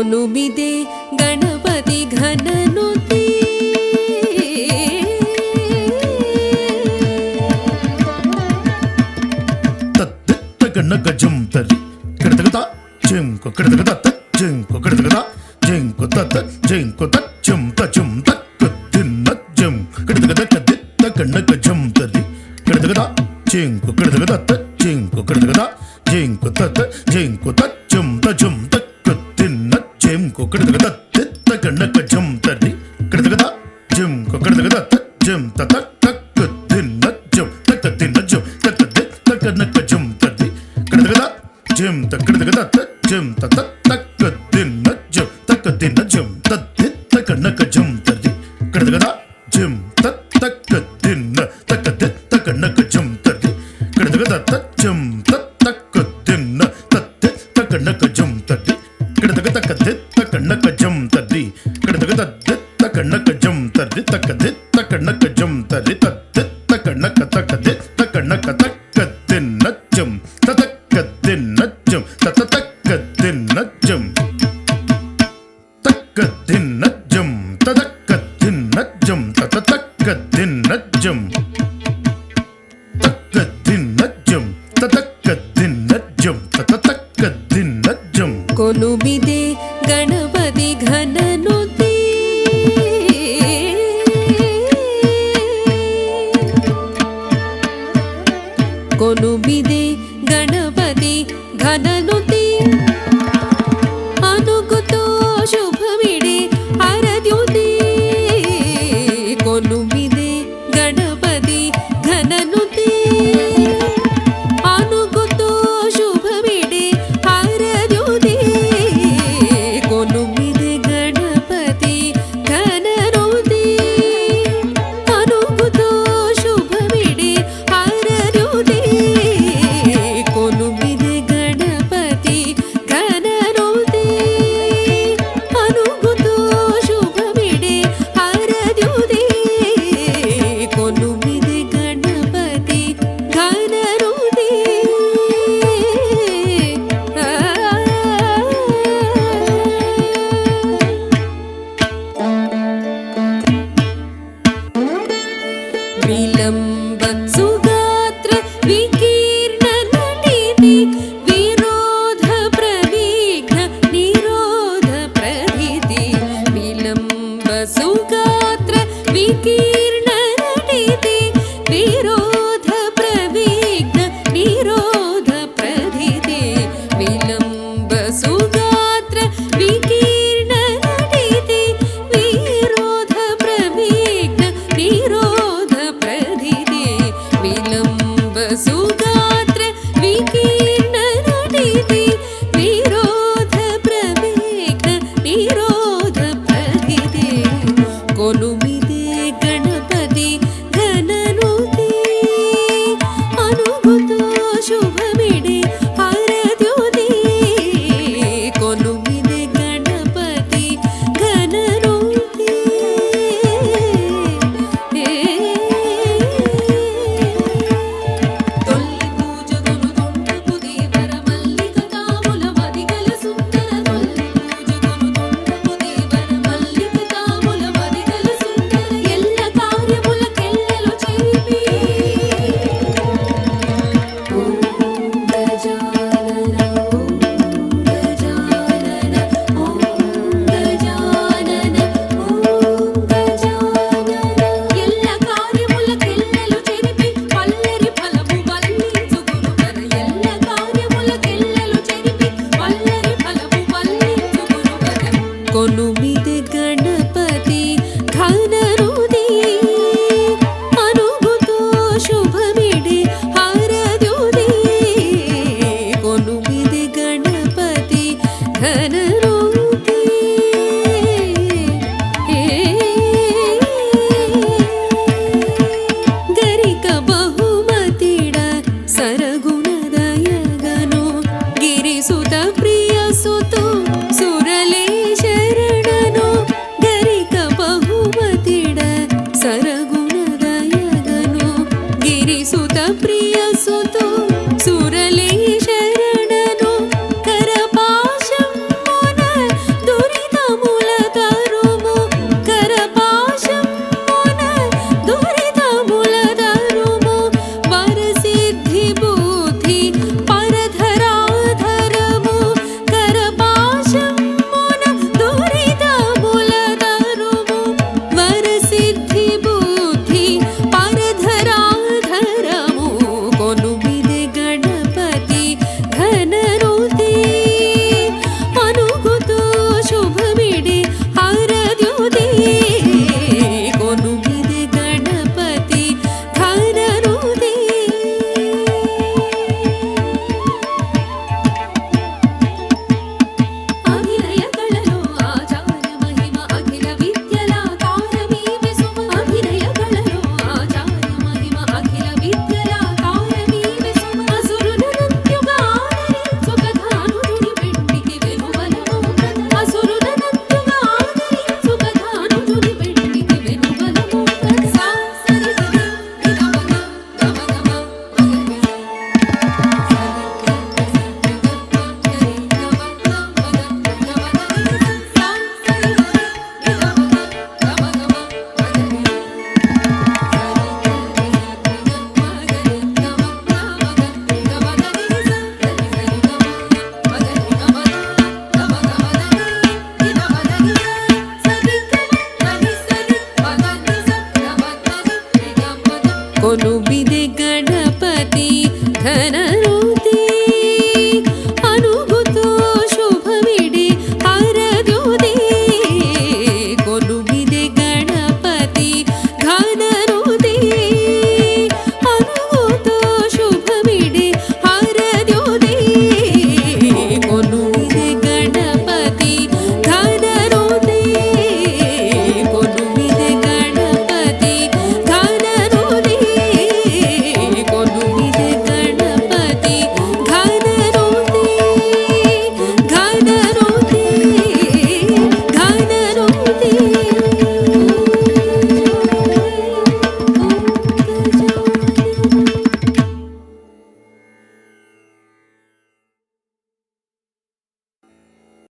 ಕೊನುಬಿದೆ ಗಣಪತಿ ಘನನುತಿ ಗಣಕ ಜಂತರಿ ಕಡತಗದ zinc ಕಡತಗದ zinc ಕಡತಗದ zinc ತತ್ತ zinc ತ ಜಂತ ಜಂತ ಕತ್ತಿನ ಜಂ ಕಡತಗದ ಕದ್ದಿತ್ತ ಗಣಕ ಜಂತರಿ ಕಡತಗದ ಜಿಂಕು ಕಡತಗದ ಜಿಂಕು ಕಡತಗದ ಜಿಂಕು ತತ್ತ ಜಿಂಕು ತ ಜಂತ ಜಂತ ಕತ್ತಿನ ಜಿಂಕು ಕಡತಗದ ತಿತ್ತ ಗಣಕ ಜಂತರಿ ಕಡತಗದ ಜಿಂಕು ಕಡತಗದ ಜಂತ ತ ಕತ್ತಿನ ಜಂ ಕತ್ತಿನ ಜಂ ಕತ್ತಿತ್ತ ಗಣಕ ಜಂತರಿ ಜಿಮ್ ತಕ್ಕಡದ ಜಿಮ್ ತಕ್ಕದಿನ ಜಮ್ ತಕ್ಕದಿನ ಜಮ್ ತದ್ದಿತ್ತ ಕಣ್ಣಕ ಜಮ್ ತರ್ದಿ ಕಡದಗದ ಜಿಮ್ ತಕ್ಕದಿನ ತಕ್ಕದಿತ್ತ ಕಣ್ಣಕ ಜಮ್ ತರ್ದಿ ಕಡದಗದ ಜಮ್ ತಕ್ಕದಿನ ತದ್ದಿತ್ತ ಕಣ್ಣಕ ಜಮ್ ತರ್ದಿ ಕಡದಗ ತಕ್ಕದಿತ್ತ ಕಣ್ಣಕ ಜಮ್ ತರ್ದಿ ಕಡದಗದ ದಿತ್ತ ಕಣ್ಣಕ ಜಮ್ ತರ್ದಿ ತಕ್ಕದಿತ್ತ ಕಣ್ಣಕ ಜಮ್ ತರ್ದಿ ತದ್ದಿತ್ತ ಕಣ್ಣಕ ತಕ್ಕದಿತ್ತ ಕಣ್ಣಕ ತಕ್ಕದಿನ ಜಮ್ ತಕ್ಕದಿನ ಜಮ್ ತಕ್ಕದಿನ ಜಂ ತದಕ್ಕದಿನ ಜಂ ತತಕ್ಕದಿನ ಜಂ ತಕ್ಕದಿನ ಜಂ ತದಕ್ಕದಿನ ಜಂ ತತಕ್ಕದಿನ ಜಂ ಕೊನುಬಿದೆ ಗಣಪತಿ ಘನನುತಿ ಕೊನುಬಿದೆ ಗಣಪತಿ ಘನನುತಿ ಅನುಗುತೋ ಶುಭಮಿಡೆ ಹರದ್ಯುತಿ ಕೊನುಬಿದೆ ಗಣಪತಿ ಘನನುತಿ ಅನುಗುತೋ ಶುಭಮಿಡೆ ಹರದ್ಯುತಿ ಕೊನುಬಿದೆ ಗಣಪತಿ ಘನನುತಿ ಅನುಗುತೋ ಶುಭಮಿಡೆ ಹರದ್ಯುತಿ ಕೊನುಬಿದೆ ಗಣಪತಿ ಘನನುತಿ ಅನುಗುತೋ ಶುಭಮಿಡೆ ಹರದ್ಯುತಿ ಕೊನುಬಿದೆ ಗಣಪತಿ ಘನನುತಿ ವಿಲಂಬ ಸುಗಾತ್ರ ವಿಕೀರ್ಣ ನಟಿತಿ ವಿರೋಧ ಪ್ರವಿಘ್ನ ನಿರೋಧ ಪ್ರಧಿತಿ ವಿಲಂಬ ಸುಗಾತ್ರ ವಿಕೀರ್ಣ ನಟಿತಿ ವಿರೋಧ ಪ್ರವಿಘ್ನ ನಿರೋಧ ಪ್ರಧಿತಿ ವಿಲಂಬ ಸುಗಾತ್ರ ವಿಕೀರ್ಣ ನಟಿತಿ ವಿರೋಧ ಪ್ರವಿಘ್ನ ನಿರೋಧ ಪ್ರಧಿತಿ ವಿಲಂಬ ಸುಗಾತ್ರ ವಿಕೀರ್ಣ ನಟಿತಿ ವಿರೋಧ ಪ್ರವಿಘ್ನ ನಿರೋಧ ಪ್ರಧಿತಿ ಕೊನುಬಿದೆ ಗಣಪತಿ ಘನನುತಿ ಅನುಗುತೋ ಶುಭಮಿಡೆ ಹರದ್ಯುತಿ ಕೊನುಬಿದೆ ಗಣಪತಿ ಘನನುತಿ ತೊಲ್ಲಿ ಪೂಜಗುರು ತುಂಡಪು ದೇವರ ಮಲ್ಲಿಕ ಕಾಮುಲ ಮದಿಗಲ ಸುಂದರ ತೊಲ್ಲಿ ಪೂಜಗುರು ತುಂಡಪು ದೇವರ ಮಲ್ಲಿಕ ಕಾಮುಲ ಮದಿಗಲ ಸುಂದರ ಎಲ್ಲ ಕಾರ್ಯముల కెల్లెలు చేపి ಓಂ ಗಜಾನನ ಓಂ ಗಜಾನನ ಓಂ ಗಜಾನನ ಓಂ ಗಜಾನನ ಎಲ್ಲ ಕಾರ್ಯముల కెల్లెలు చేపి పల్లెరి ఫలము వల్లించు గురువర ಎಲ್ಲ ಕಾರ್ಯముల కెల్లెలు చేపి పల్లెరి ఫలము వల్లించు గురువర కొనుమిದೆ గణపతి ఘననుతి ಅನುಗುತೋ ಶುಭಮಿಡೆ ಹರದ್ಯುತಿ ಕೊನುಬಿದೆ ಗಣಪತಿ ಘನನುತಿ ಗರಿಕ ಬಹುಮತಿಡ ಸರಗುಣದಯಗನು ಗಿರಿಸುತ ಪ್ರಿಯ ಸುತು ಸುರಲೇ ಶರಣನು ಗರಿಕ ಬಹುಮತಿಡ ಸರಗುಣದಯಗನು ಗಿರಿಸುತ ಪ್ರಿಯ ಸುತು ಸುರಲೇ ಶರಣನು ಕರಪಾಶಮ್ಮುನ ದು ಕೊಲುಬಿದೆ ಗಡ